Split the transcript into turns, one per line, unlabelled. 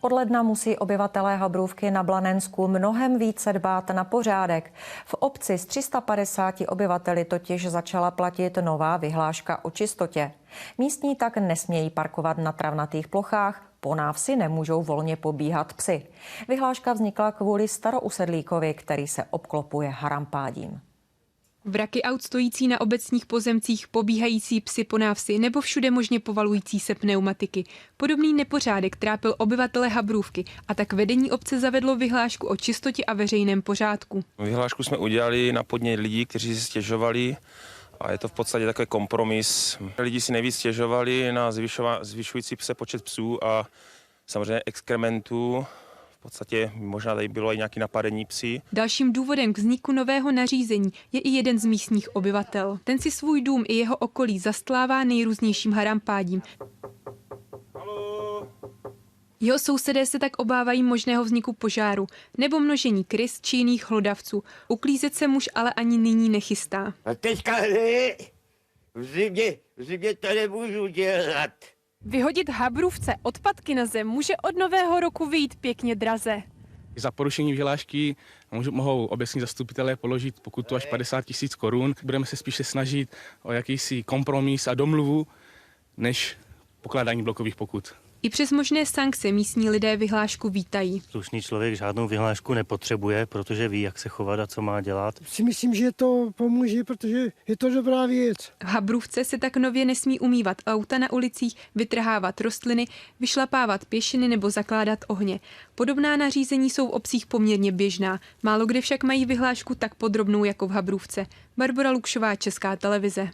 Od ledna musí obyvatelé Habrůvky na Blanensku mnohem více dbát na pořádek. V obci s 350 obyvateli totiž začala platit nová vyhláška o čistotě. Místní tak nesmějí parkovat na travnatých plochách, po návsi nemůžou volně pobíhat psy. Vyhláška vznikla kvůli starousedlíkovi, který se obklopuje harampádím.
Vraky aut stojící na obecních pozemcích, pobíhající psy po návsi nebo všude možně povalující se pneumatiky. Podobný nepořádek trápil obyvatele Habrůvky a tak vedení obce zavedlo vyhlášku o čistotě a veřejném pořádku.
Vyhlášku jsme udělali na podnět lidí, kteří si stěžovali a je to v podstatě takový kompromis. Lidi si nejvíc stěžovali na zvyšující se počet psů a samozřejmě exkrementů. V podstatě možná tady bylo i nějaké napadení psí.
Dalším důvodem k vzniku nového nařízení je i jeden z místních obyvatel. Ten si svůj dům i jeho okolí zastlává nejrůznějším harampádím. Jeho sousedé se tak obávají možného vzniku požáru nebo množení krys či jiných hlodavců. Uklízet se muž ale ani nyní nechystá.
A teďka ne, v zimě to nemůžu dělat.
Vyhodit Habrůvce odpadky na zem může od nového roku vyjít pěkně draze.
Za porušení vyhlášky mohou obecní zastupitelé položit pokutu až 50 000 korun. Budeme se spíše snažit o jakýsi kompromis a domluvu, než pokládání blokových pokut.
I přes možné sankce místní lidé vyhlášku vítají.
Slušný člověk žádnou vyhlášku nepotřebuje, protože ví, jak se chovat a co má dělat.
Si myslím, že to pomůže, protože je to dobrá věc.
V Habrůvce se tak nově nesmí umývat auta na ulicích, vytrhávat rostliny, vyšlapávat pěšiny nebo zakládat ohně. Podobná nařízení jsou v obcích poměrně běžná. Málo kde však mají vyhlášku tak podrobnou jako v Habrůvce. Barbora Lukšová, Česká televize.